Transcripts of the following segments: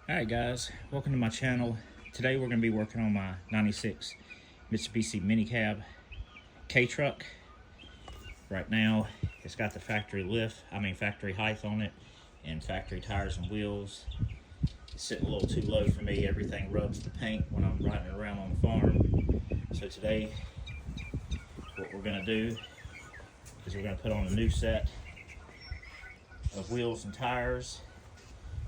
Alright guys, welcome to my channel. Today we're going to be working on my 96 Mitsubishi minicab K-Truck. Right now it's got the factory factory height on it and factory tires and wheels. It's sitting a little too low for me. Everything rubs the paint when I'm riding it around on the farm. So today what we're going to do is we're going to put on a new set of wheels and tires.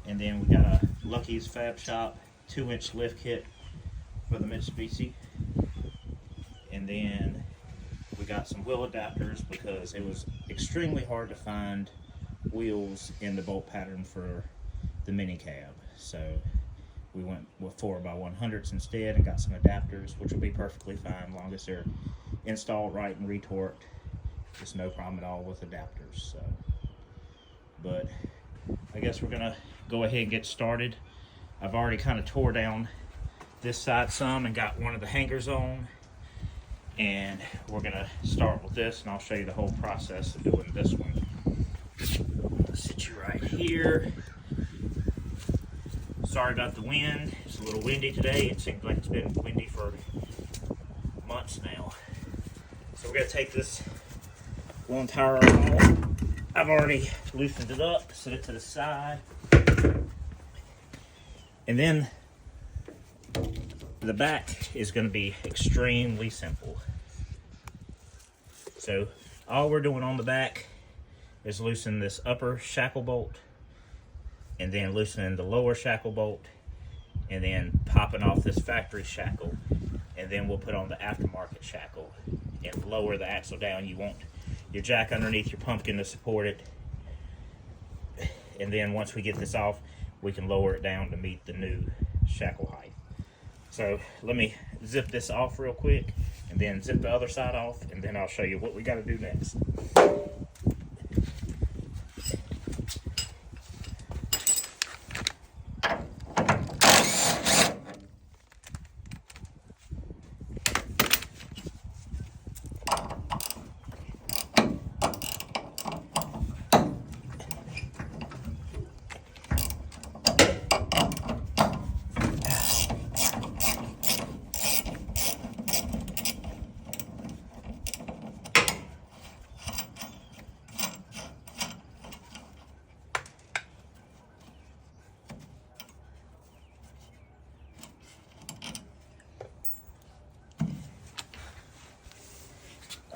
And then we got a Lucky's Fab Shop 2-inch lift kit for the Mitsubishi. And then we got some wheel adapters because it was extremely hard to find wheels in the bolt pattern for the minicab. So we went with 4x100s instead and got some adapters, which will be perfectly fine as long as they're installed right and retorqued. Just no problem at all with adapters. So, but I guess we're gonna go ahead and get started. I've already kind of tore down this side some and got one of the hangers on, and we're gonna start with this and I'll show you the whole process of doing this one. I'll sit you right here. Sorry about the wind, it's a little windy today. It seems like it's been windy for months now. So we're gonna take this one tire off. I've already loosened it up, set it to the side. And then the back is going to be extremely simple. So all we're doing on the back is loosening this upper shackle bolt and then loosening the lower shackle bolt and then popping off this factory shackle, and then we'll put on the aftermarket shackle and lower the axle down. You want your jack underneath your pumpkin to support it, and then once we get this off we can lower it down to meet the new shackle height. So let me zip this off real quick and then zip the other side off, and then I'll show you what we got to do next.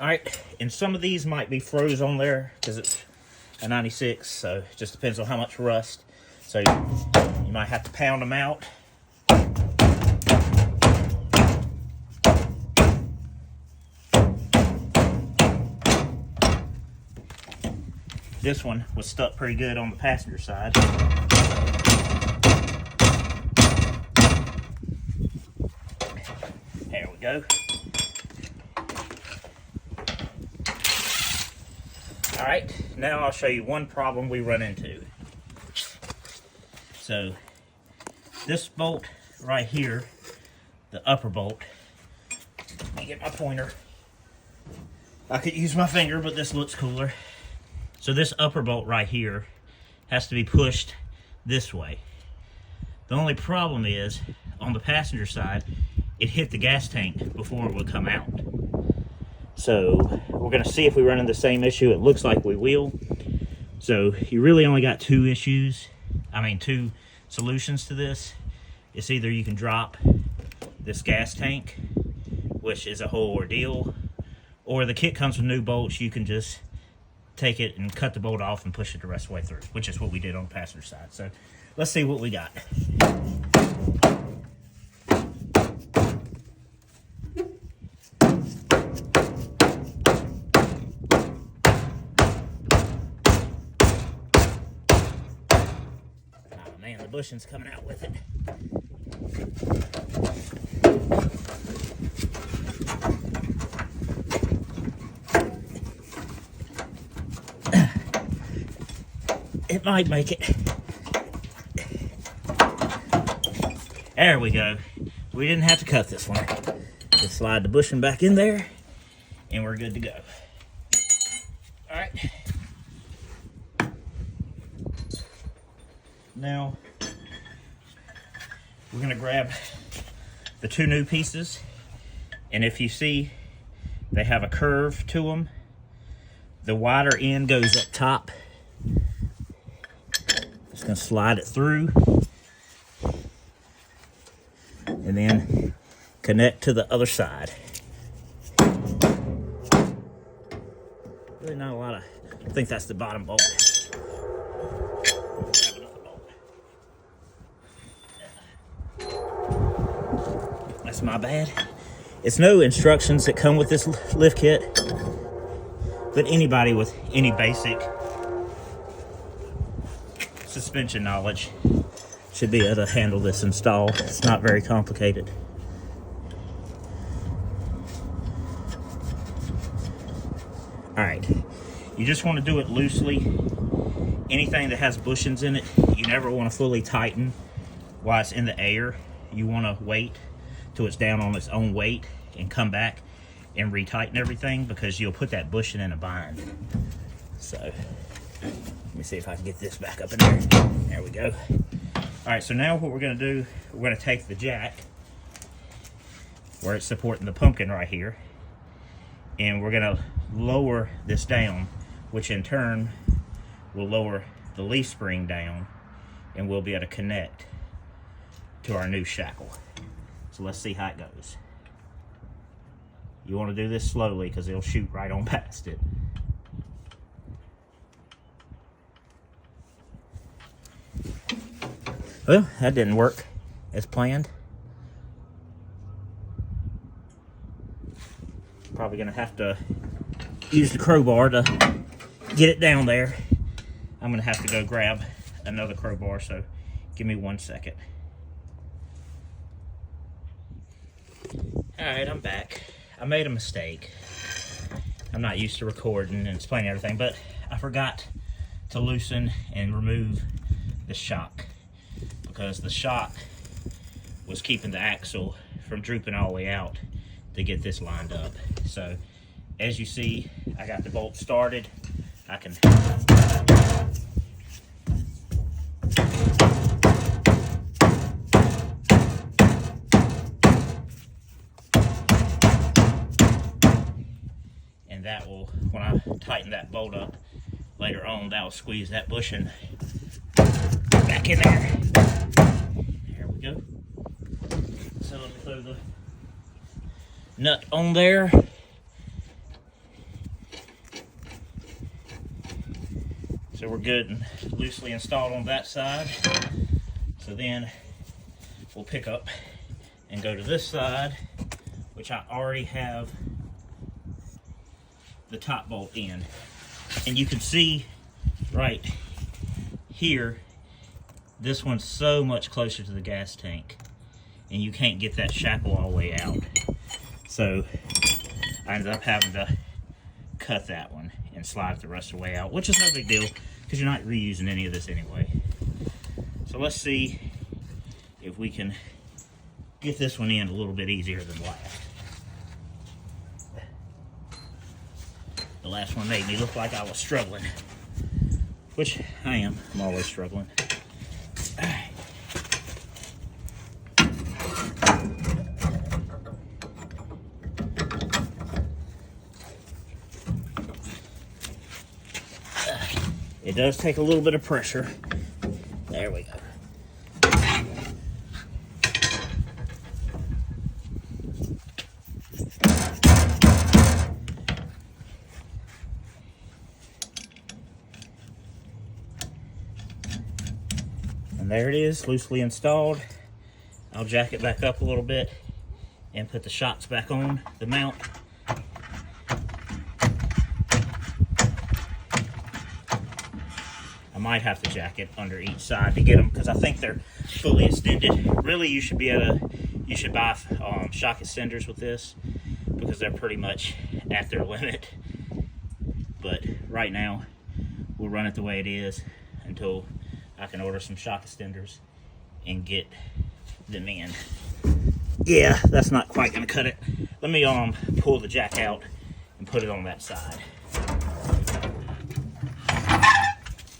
Alright, and some of these might be froze on there because it's a 96, so it just depends on how much rust. So you might have to pound them out. This one was stuck pretty good on the passenger side. There we go. Alright, now I'll show you one problem we run into. So, this bolt right here, the upper bolt, let me get my pointer. I could use my finger, but this looks cooler. So this upper bolt right here has to be pushed this way. The only problem is, on the passenger side, it hit the gas tank before it would come out. So we're going to see if we run into the same issue. It looks like we will. So you really only got two solutions to this. It's either you can drop this gas tank, which is a whole ordeal, or the kit comes with new bolts. You can just take it and cut the bolt off and push it the rest of the way through, which is what we did on the passenger side. So let's see what we got. Man, the bushing's coming out with it. It might make it. There we go. We didn't have to cut this one. Just slide the bushing back in there and we're good to go. All right. Now, we're gonna grab the two new pieces, and if you see, they have a curve to them. The wider end goes up top. Just gonna slide it through, and then connect to the other side. Really not a lot of, I think that's the bottom bolt. Grab another bolt. That's my bad. It's no instructions that come with this lift kit, but anybody with any basic suspension knowledge should be able to handle this install. It's not very complicated. All right, you just want to do it loosely. Anything that has bushings in it, you never want to fully tighten while it's in the air. You want to wait till it's down on its own weight and come back and retighten everything, because you'll put that bushing in a bind. So let me see if I can get this back up in there. There we go. All right, so now what we're gonna do, we're gonna take the jack where it's supporting the pumpkin right here, and we're gonna lower this down, which in turn will lower the leaf spring down, and we'll be able to connect to our new shackle. So let's see how it goes. You want to do this slowly because it'll shoot right on past it. Well, that didn't work as planned. Probably gonna have to use the crowbar to get it down there. I'm gonna have to go grab another crowbar, so give me 1 second. All right, I'm back. I made a mistake. I'm not used to recording and explaining everything, but I forgot to loosen and remove the shock, because the shock was keeping the axle from drooping all the way out to get this lined up. So as you see, I got the bolt started. I can and that will, when I tighten that bolt up later on, that will squeeze that bushing back in there. There we go. So let me throw the nut on there. So we're good and loosely installed on that side. So then we'll pick up and go to this side, which I already have the top bolt in. And you can see right here, this one's so much closer to the gas tank, and you can't get that shackle all the way out. So I ended up having to cut that one and slide it the rest of the way out, which is no big deal because you're not reusing any of this anyway. So let's see if we can get this one in a little bit easier than last. The last one made me look like I was struggling, which I am. I'm always struggling. All right. It does take a little bit of pressure. There we go. And there it is, loosely installed. I'll jack it back up a little bit and put the shocks back on the mount. I might have to jack it under each side to get them, because I think they're fully extended. Really, you should be able to, you should buy shock extenders with this, because they're pretty much at their limit. But right now, we'll run it the way it is until I can order some shock extenders and get them in. Yeah, that's not quite gonna cut it. Let me pull the jack out and put it on that side.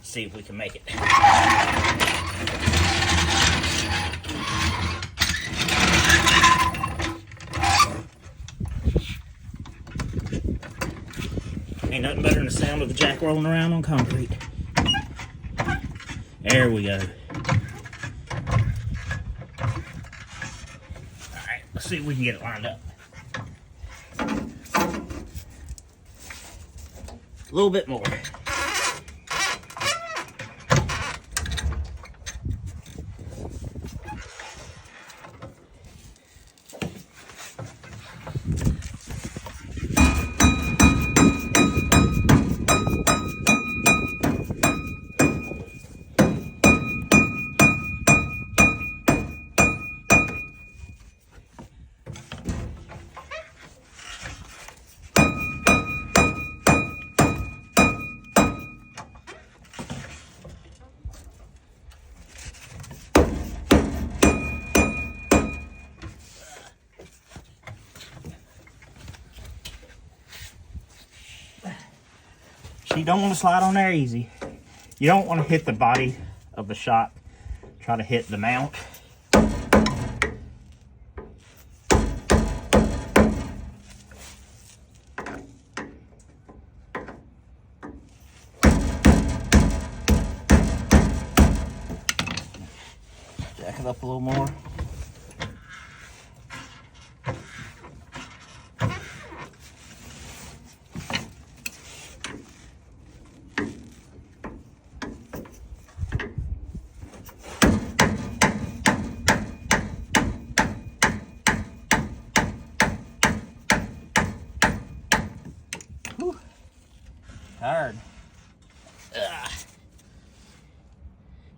See if we can make it. nothing better than the sound of the jack rolling around on concrete. There we go. Alright, let's see if we can get it lined up. A little bit more. You don't want to slide on there easy. You don't want to hit the body of the shop. Try to hit the mount. Jack it up a little more. Tired.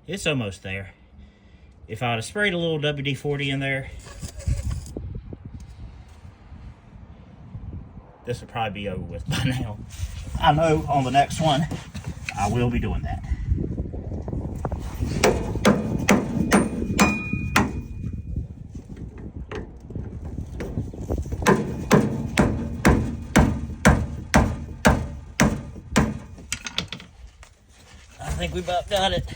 It's almost there. If I would have sprayed a little WD-40 in there, this would probably be over with by now. I know on the next one, I will be doing that. I think we about got it.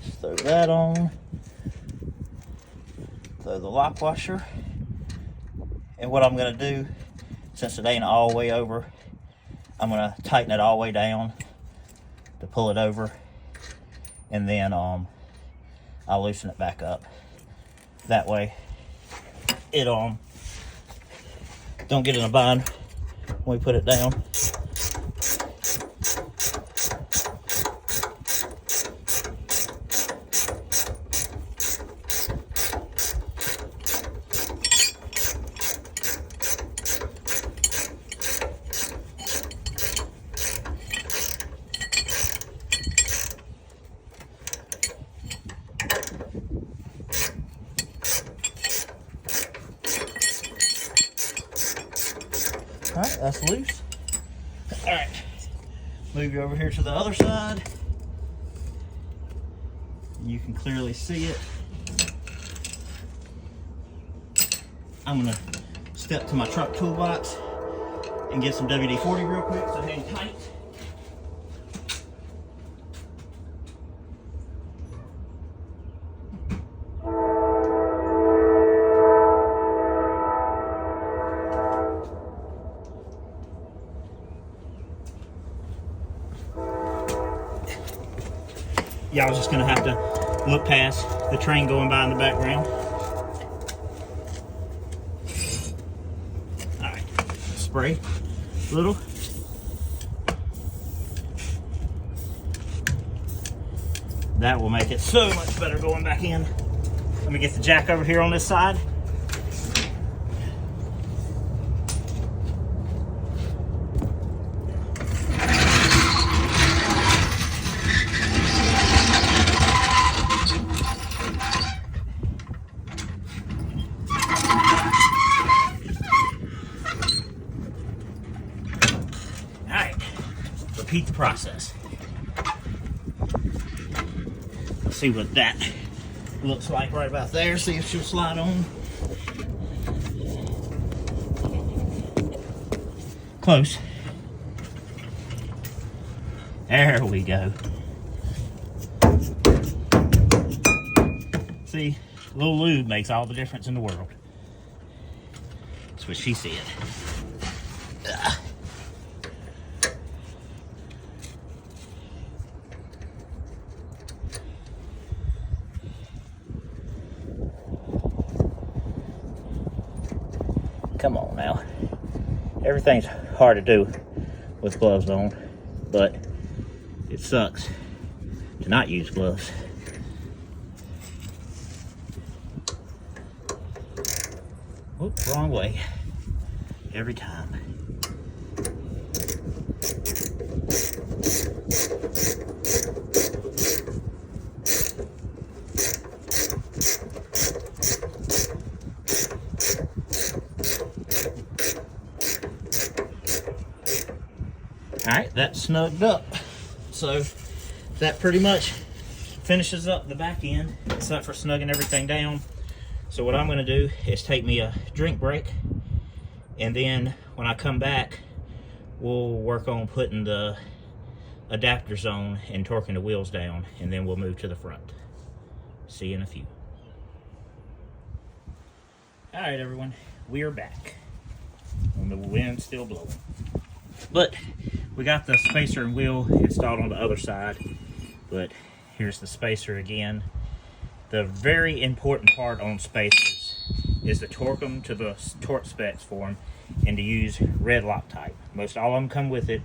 Just throw that on. Throw the lock washer. And what I'm going to do, since it ain't all the way over, I'm going to tighten it all the way down to pull it over. And then I'll loosen it back up. That way it don't get in a bind when we put it down. Alright, that's loose. Alright, move you over here to the other side. You can clearly see it. I'm going to step to my truck toolbox and get some WD-40 real quick so hang tight. Y'all just gonna have to look past the train going by in the background. All right, spray a little. That will make it so much better going back in. Let me get the jack over here on this side. Repeat the process. Let's see what that looks like right about there. See if she'll slide on. Close. There we go. See, a little lube makes all the difference in the world. That's what she said. Come on now. Everything's hard to do with gloves on, but it sucks to not use gloves. Oop, wrong way. Every time. Alright, that's snugged up. So that pretty much finishes up the back end, except for snugging everything down. So what I'm going to do is take me a drink break, and then when I come back, we'll work on putting the adapters on and torquing the wheels down, and then we'll move to the front. See you in a few. Alright everyone, we are back. And the wind's still blowing. But we got the spacer and wheel installed on the other side, but here's the spacer again. The very important part on spacers is to torque them to the torque specs for them and to use red Loctite. Most all of them come with it.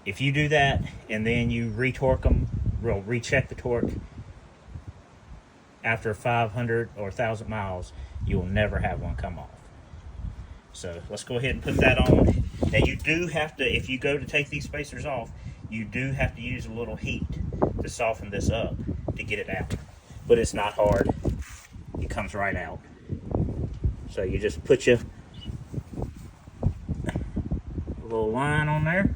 If you do that and then you retorque them, we'll recheck the torque after 500 or 1,000 miles, you'll never have one come off. So let's go ahead and put that on. Now you do have to, if you go to take these spacers off, you do have to use a little heat to soften this up to get it out. But it's not hard. It comes right out. So you just put your little line on there.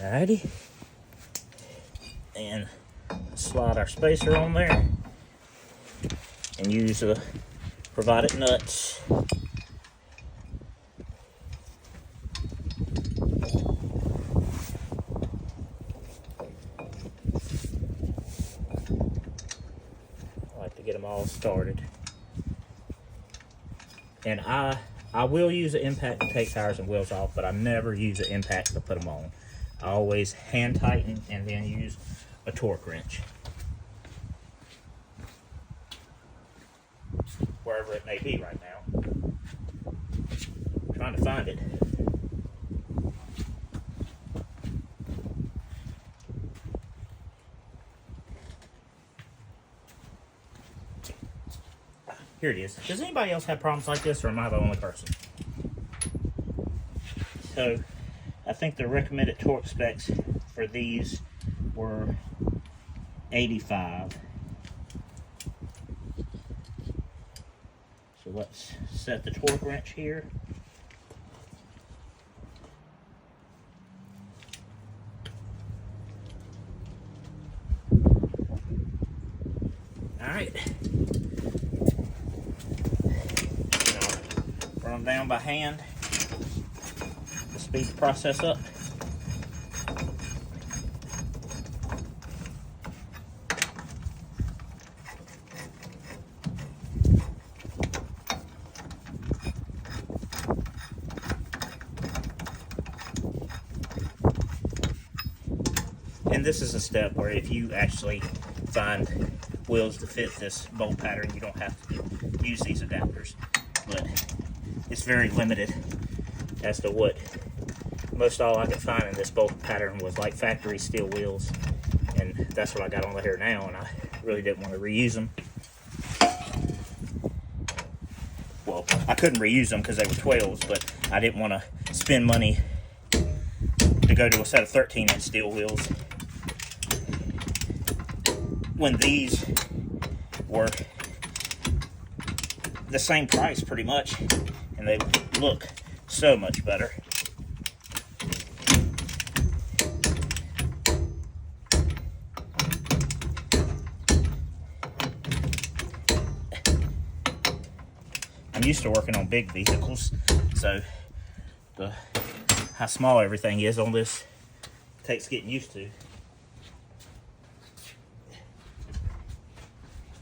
Alrighty. And slide our spacer on there and use the provided nuts. I like to get them all started. And I will use an impact to take tires and wheels off, but I never use an impact to put them on. I always hand tighten and then use a torque wrench. Wherever it may be right now. I'm trying to find it. Here it is. Does anybody else have problems like this, or am I the only person? So, I think the recommended torque specs for these were 85. So let's set the torque wrench here. Alright. Run them down by hand to speed the process up. And this is a step where if you actually find wheels to fit this bolt pattern, you don't have to use these adapters. But it's very limited as to what most all I could find in this bolt pattern was like factory steel wheels, and that's what I got on here now, and I really didn't want to reuse them. Well, I couldn't reuse them because they were 12s, but I didn't want to spend money to go to a set of 13-inch steel wheels when these were the same price pretty much, and they look so much better. I'm used to working on big vehicles, so how small everything is on this takes getting used to.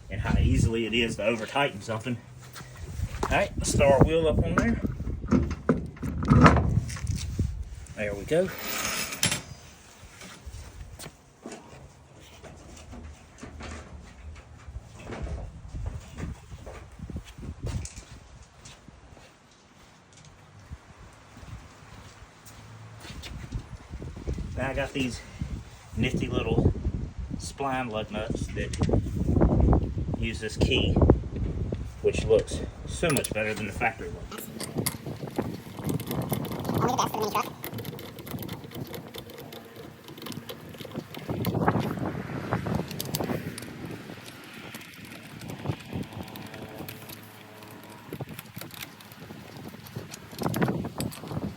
And how easily it is to over tighten something. Alright, let's throw our wheel up on there. There we go. Now I got these nifty little spline lug nuts that use this key, which looks so much better than the factory one. Only the best for the mini truck.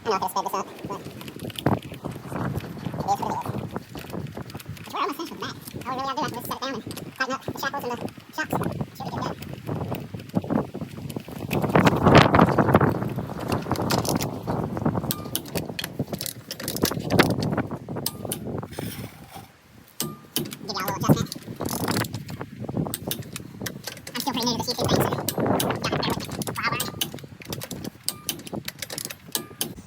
I don't know if it'll speed this up, but it is what it is. We're almost finished with the back. All we really gotta do is set it down and tighten up the shackles and the shocks. Should be good to go. Give y'all a little adjustment. I'm still pretty new to this YouTube thing, so y'all can bear with me while I learn.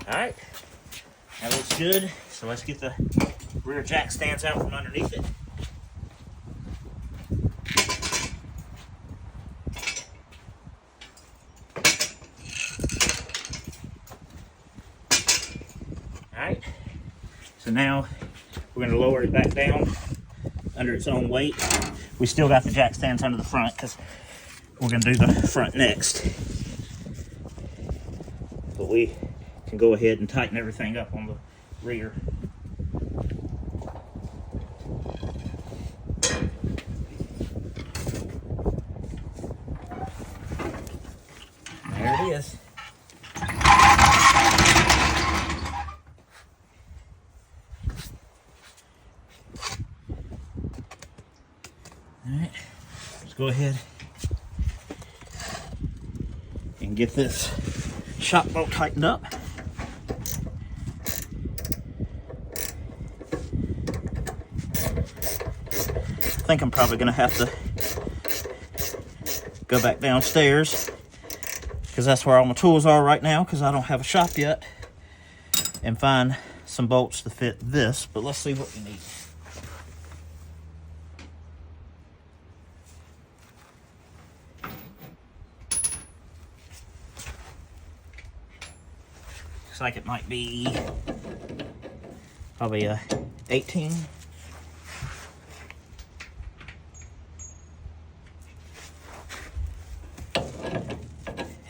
Alright, that looks good. So let's get the rear jack stands out from underneath it. Alright, so now we're going to lower it back down under its own weight. We still got the jack stands under the front because we're going to do the front next. But we can go ahead and tighten everything up on the rear. There it is. Alright, let's go ahead and get this shock bolt tightened up. I think I'm probably going to have to go back downstairs because that's where all my tools are right now, because I don't have a shop yet, and find some bolts to fit this. But let's see what we need. Looks like it might be probably a 18.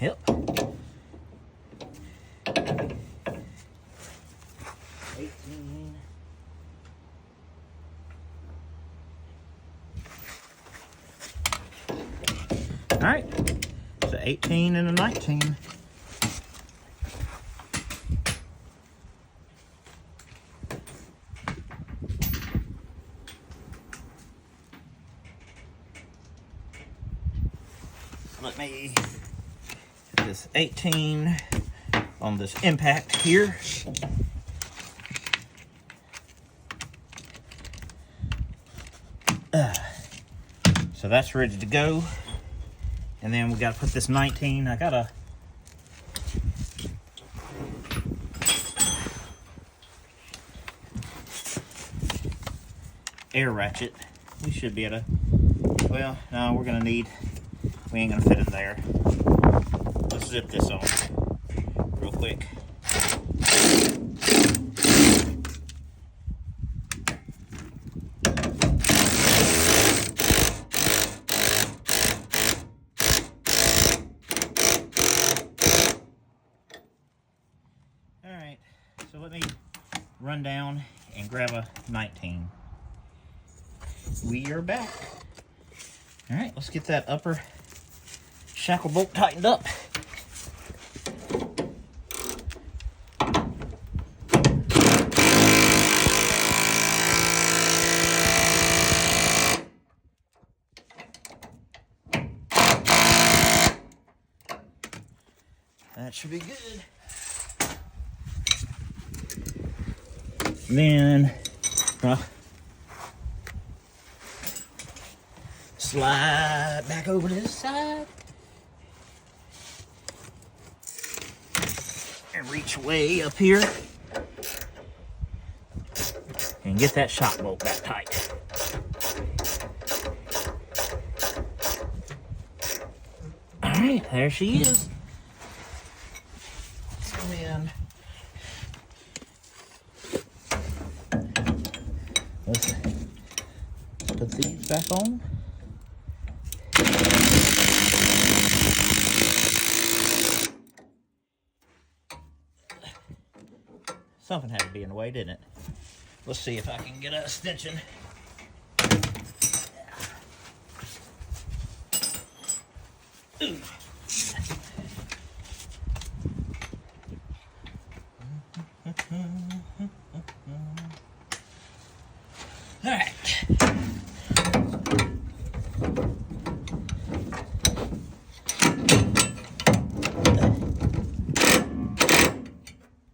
Yep. 18. All right. So 18 and a 19. Let me get this 18 on this impact here. So that's ready to go. And then we got to put this 19. I got a air ratchet. We should be able to, well, no, we're gonna need, we ain't gonna fit in there. Let's zip this on real quick. Alright, so let me run down and grab a 19. We are back. All right, let's get that upper shackle bolt tightened up. That should be good. Then, slide back over to this side. And reach way up here. And get that shock bolt back tight. Alright, there she is. And then let's put these back on. Something had to be in the way, didn't it? Let's see if I can get an extension. Ooh. All right.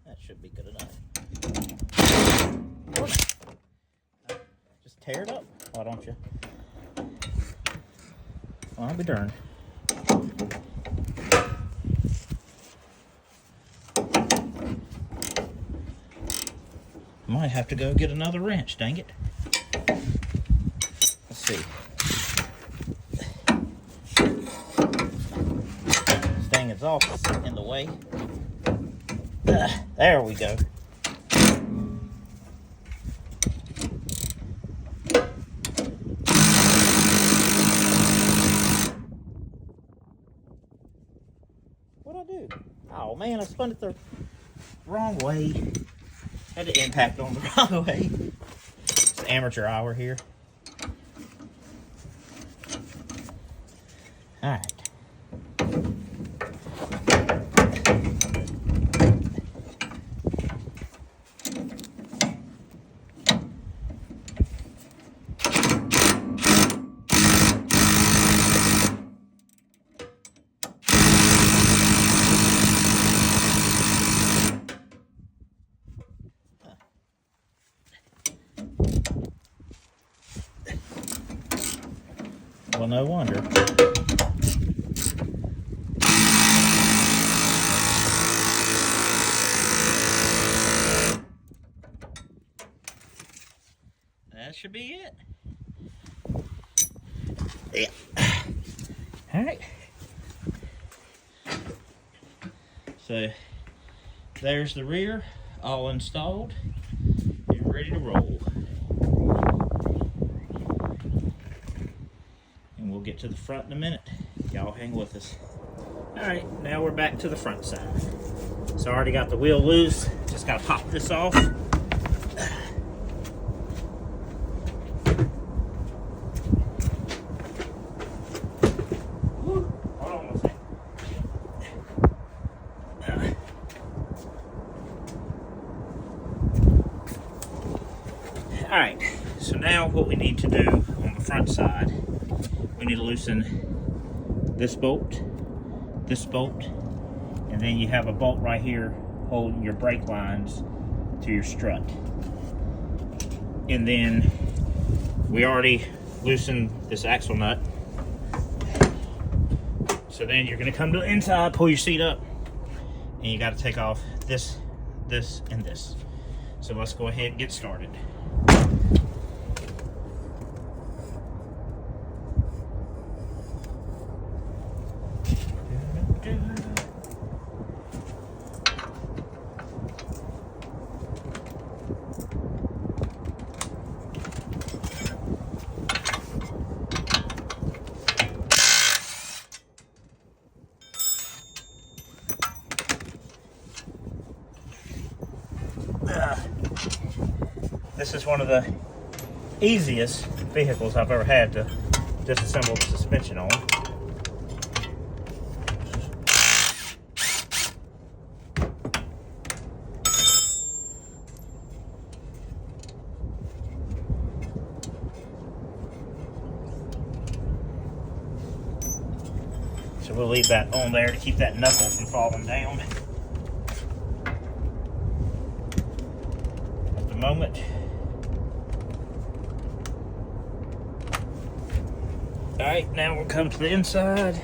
That should be good enough. Just tear it up, why don't you? Well, I'll be darned. Might have to go get another wrench, dang it. Let's see. This dang exhaust is in the way. There we go. What'd I do? Oh man, I spun it the wrong way. Had the impact on the wrong way. It's amateur hour here. All right. Well, no wonder. That should be it. Yeah. All right. So there's the rear, all installed and ready to roll. And we'll get to the front in a minute. Y'all hang with us. All right, now we're back to the front side. So I already got the wheel loose. Just gotta pop this off. Alright, so now what we need to do on the front side, we need to loosen this bolt, and then you have a bolt right here holding your brake lines to your strut. And then we already loosened this axle nut. So then you're going to come to the inside, pull your seat up, and you got to take off this, this, and this. So let's go ahead and get started. This is one of the easiest vehicles I've ever had to disassemble the suspension on. So we'll leave that on there to keep that knuckle from falling down. At the moment. Alright, now we'll come to the inside.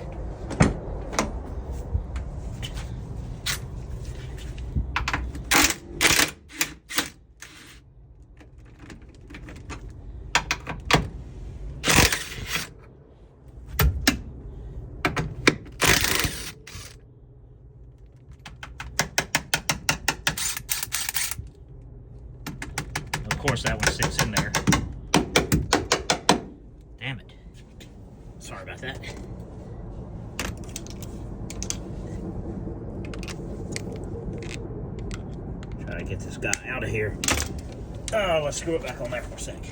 Of course, that one sits in there. Damn it. Sorry about that. Try to get this guy out of here. Oh, let's screw it back on there for a sec.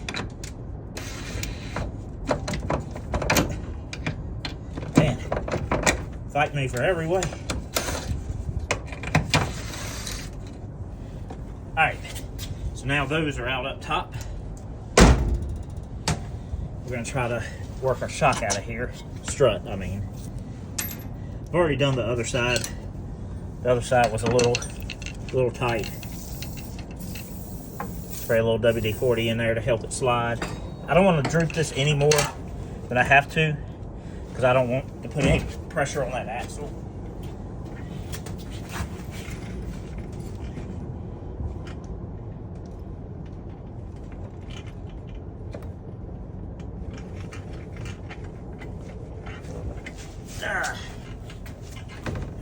Man, fight me for every way. Alright, so now those are out up top. We're going to try to work our shock out of here. Strut, I mean. I've already done the other side. The other side was a little tight. Spray a little WD-40 in there to help it slide. I don't want to droop this any more than I have to, because I don't want to put any pressure on that axle.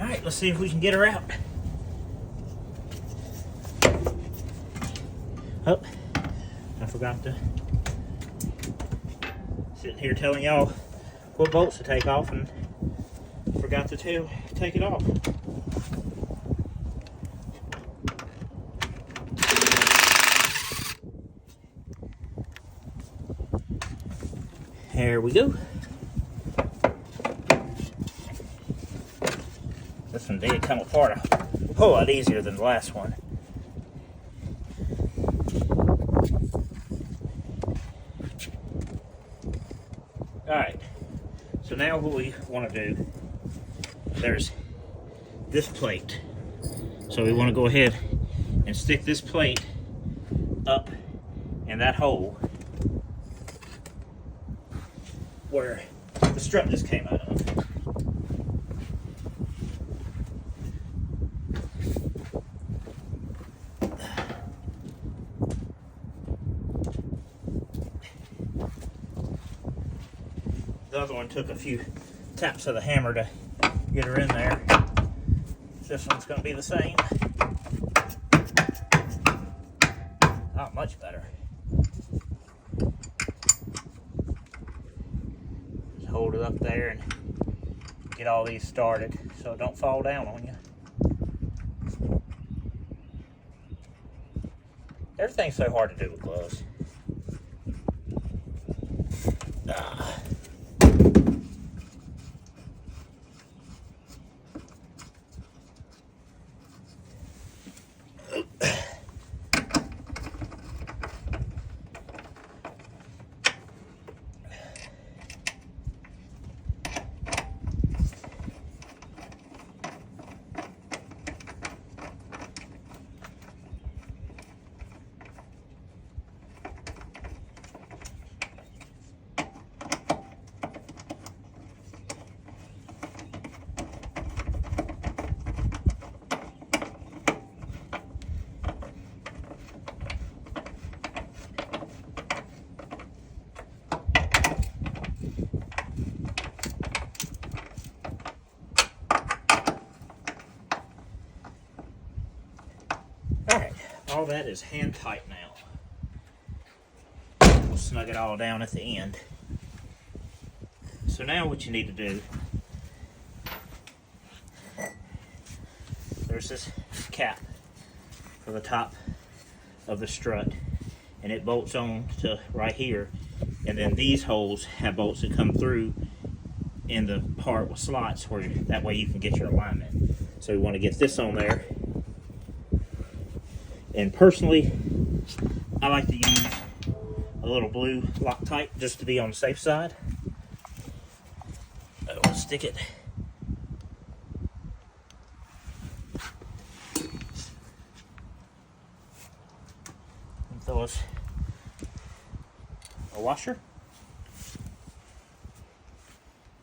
Alright, let's see if we can get her out. Oh, I forgot to. Sitting here telling y'all what bolts to take off and forgot to take it off. There we go. This one did come apart a whole lot easier than the last one. Alright, so now what we want to do, there's this plate. So we want to go ahead and stick this plate up in that hole where the strut just came out of. The other one took a few taps of the hammer to get her in there. This one's going to be the same. Not much better. Just hold it up there and get all these started so it don't fall down on you. Everything's so hard to do with gloves. Alright, all that is hand tight now. We'll snug it all down at the end. So now what you need to do, there's this cap for the top of the strut, and it bolts on to right here, and then these holes have bolts that come through in the part with slots where that way you can get your alignment. So we want to get this on there. And personally, I like to use a little blue Loctite just to be on the safe side. We'll stick it was a washer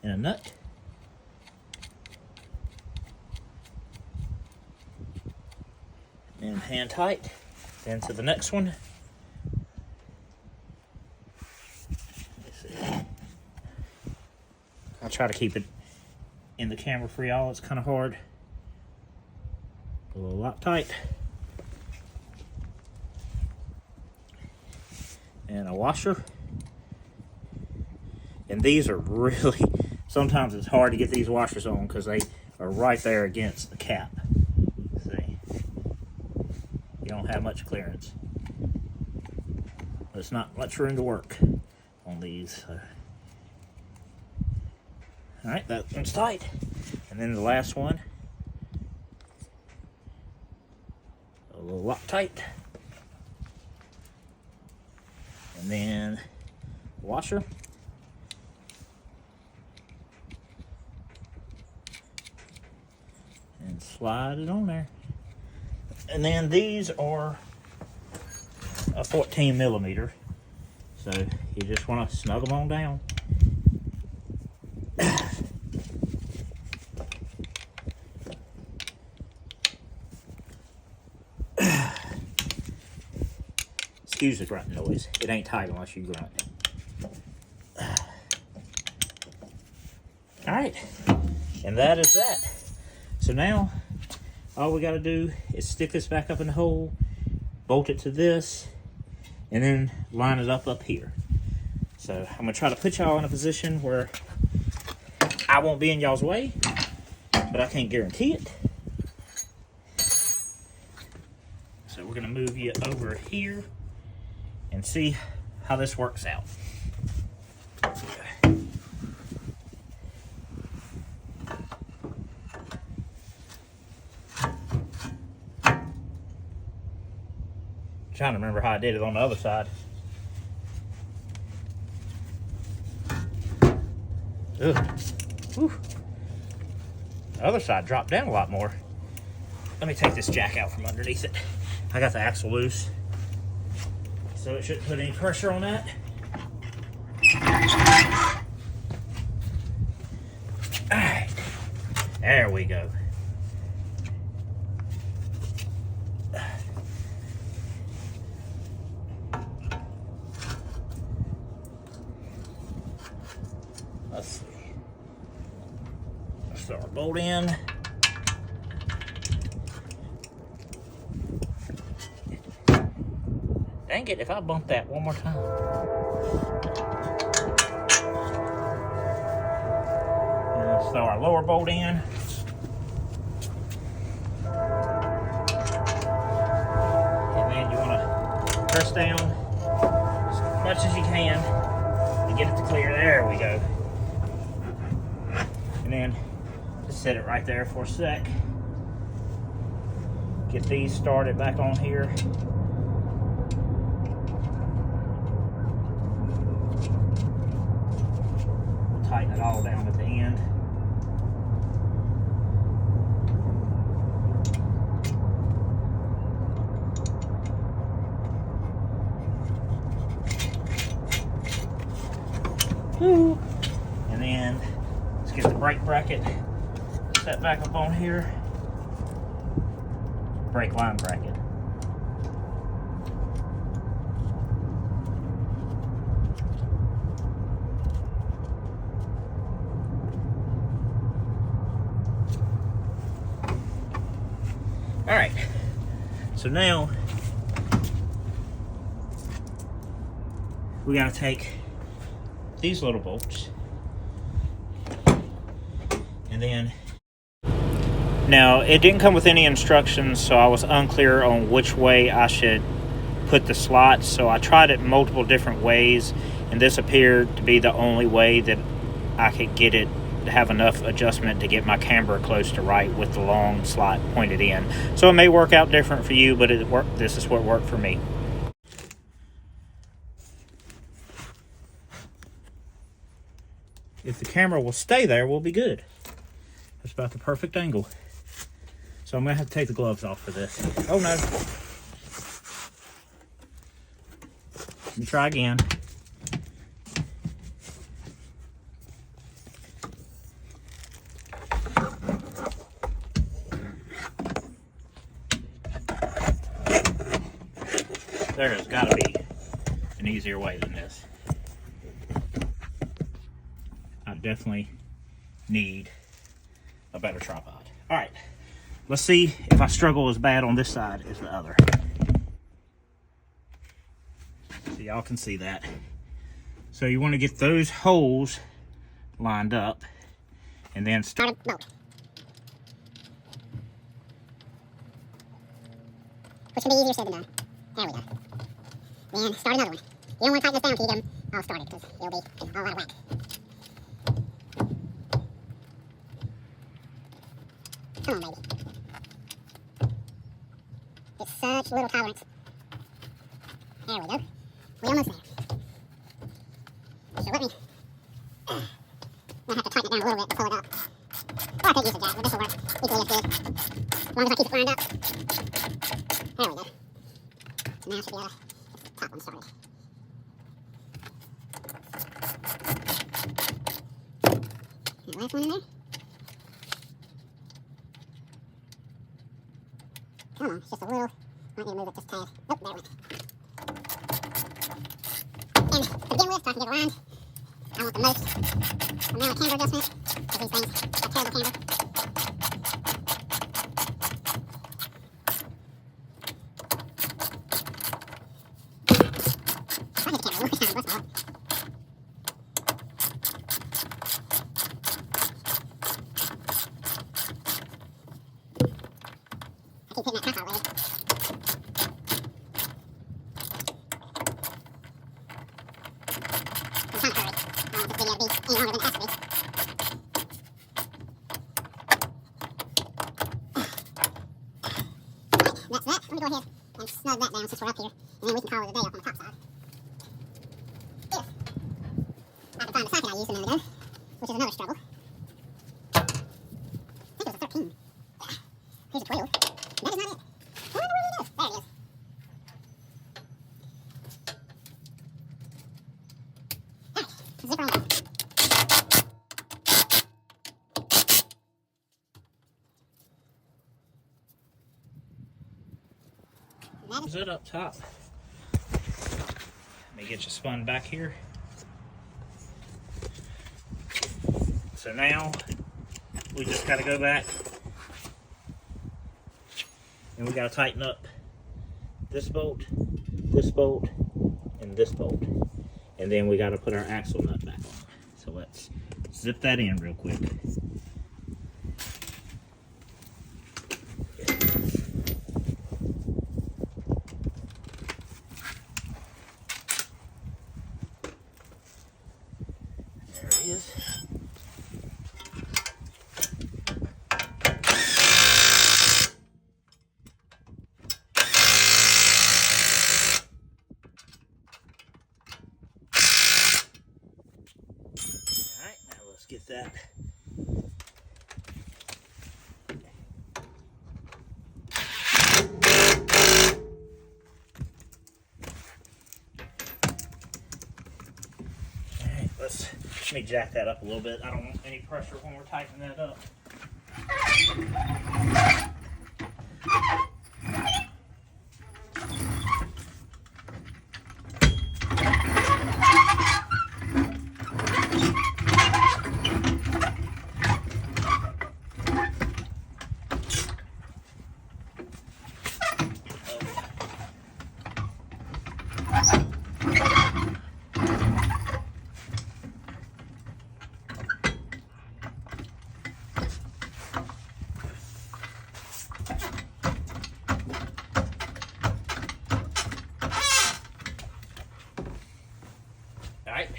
and a nut. And hand tight. Then to the next one. I'll try to keep it in the camera for y'all. It's kind of hard. A little Loctite. And a washer. And these are really, sometimes it's hard to get these washers on because they are right there against the cap. See? You don't have much clearance. There's not much room to work on these. Alright, that one's tight. And then the last one, a little Loctite. And then washer. And slide it on there. And then these are a 14 millimeter. So you just want to snug them on down. Excuse the grunt noise. It ain't tight unless you grunt. Alright. And that is that. So now, all we got to do is stick this back up in the hole, bolt it to this, and then line it up here. So I'm going to try to put y'all in a position where I won't be in y'all's way, but I can't guarantee it. So we're going to move you over here and see how this works out. Trying to remember how I did it on the other side. Ugh. Whew. The other side dropped down a lot more. Let me take this jack out from underneath it. I got the axle loose, so it shouldn't put any pressure on that. All right, there we go. Let's see. Let's throw our bolt in. Dang it, if I bump that one more time. And let's throw our lower bolt in. And then you want to press down as much as you can to get it to clear. There we go. And then just set it right there for a sec. Get these started back on here. We'll tighten it all down at the end. Woo. And then let's get the brake bracket set back up on here. Brake line bracket. All right, so now we gotta take these little bolts and then, now it didn't come with any instructions, so I was unclear on which way I should put the slots, so I tried it multiple different ways, and this appeared to be the only way that I could get it to have enough adjustment to get my camber close to right with the long slot pointed in. So it may work out different for you, but it worked. This is what worked for me. If the camera will stay there, we'll be good. That's about the perfect angle. So I'm gonna have to take the gloves off for this. Oh no. Let me try again. There's got to be an easier way than this. I definitely need a better tripod. All right, let's see if I struggle as bad on this side as the other. So y'all can see that. So you want to get those holes lined up and then start a bolt. Which can be easier said than done. There we go. Then start another one. You don't want to tighten this down until you get them all started because it'll be all out of whack. Come on, baby. It's such little tolerance. There we go. We're almost there. So let me... I have to tighten it down a little bit to pull it up. Or I could use a jack, but this will work equally as good. As long as I keep it lined up. There we go. So now I should be able to get the top one started. And the last one in there. Come on, it's just a little. Might need to move it just a tad. Nope, there it went. And to begin with, so I can get around, I want the most amount of camber adjustment, because these things have terrible camber. I hit the camera one more time, bless my heart. I keep hitting that tripod lately. I'm trying to hurry. I don't want this video to be any longer than it has to be. That's that. Let me go ahead and snug that down since we're up here, and then we can call it a day up on the top side. If I can find the socket I used a minute ago, which is another struggle. I think it was a 13. Here's a 12. That is not it. I wonder where it is. There it is. Alright, zipper on that. Is it up top? Let me get you spun back here. So now we just got to go back and we got to tighten up this bolt, and this bolt. And then we got to put our axle nut back on. So let's zip that in real quick. There it is. Get that. Alright, let me jack that up a little bit. I don't want any pressure when we're tightening that up. Alright,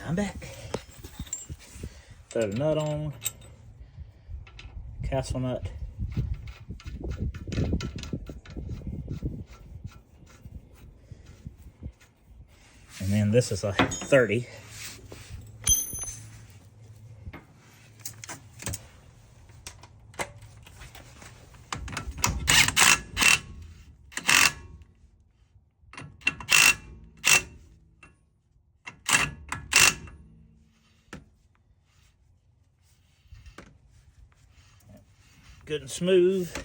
I'm back. Throw the nut on, castle nut. And then this is a 30. good and smooth.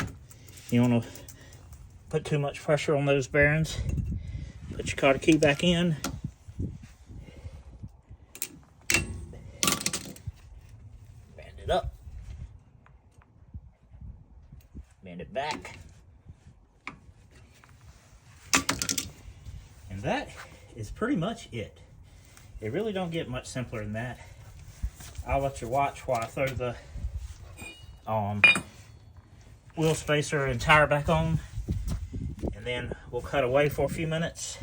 You don't want to put too much pressure on those bearings. Put your cotter key back in. Bend it up. Bend it back. And that is pretty much it. It really don't get much simpler than that. I'll let you watch while I throw the wheel spacer and tire back on, and then we'll cut away for a few minutes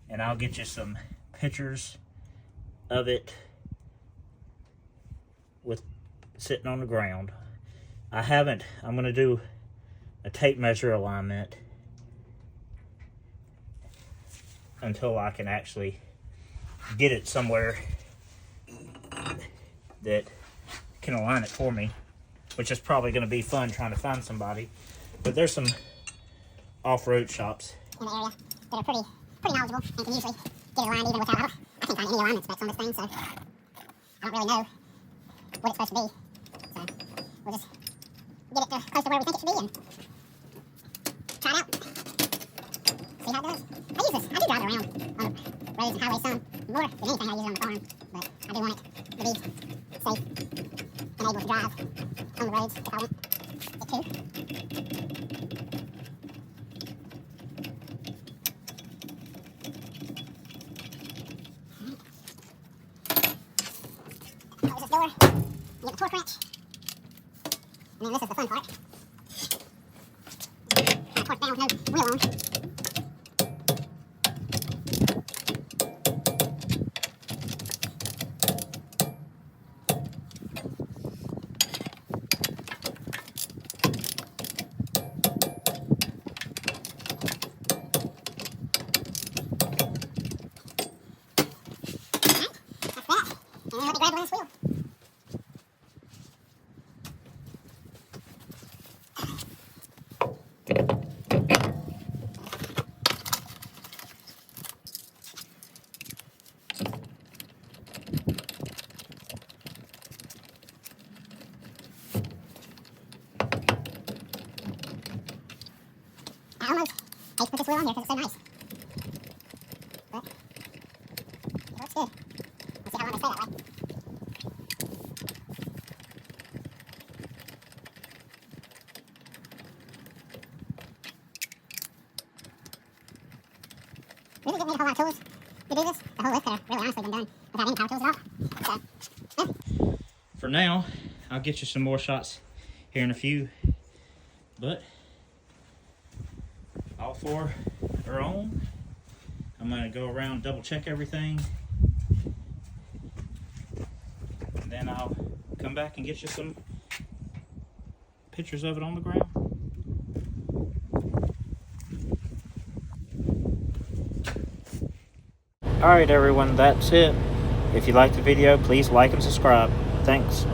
and I'll get you some pictures of it with sitting on the ground. I'm going to do a tape measure alignment until I can actually get it somewhere that can align it for me, which is probably going to be fun trying to find somebody. But there's some off-road shops in the area that are pretty knowledgeable and can usually get it aligned even without, I can't find any alignment specs on this thing, so I don't really know what it's supposed to be. So we'll just get it close to where we think it should be and try it out. See how it does. I do drive it around on roads and highways some, more than anything I use it on the farm, but I do want it to be safe and able to drive on the roads if I want it to. Close this door, get the torque wrench, and then this is the fun part. Kind of torque down with no wheel on. And then let me grab one of this wheel. I almost hate to put this wheel on here because it's so nice. But it works good. Let's see how long they stay that way. Really didn't need a whole lot of tools to do this. The whole lift could have really honestly been done without any power tools at all. So, for now. I'll get you some more shots here in a few, but all four are on. I'm going to go around, double check everything, and then I'll come back and get you some pictures of it on the ground. Alright everyone, that's it. If you liked the video, please like and subscribe. Thanks.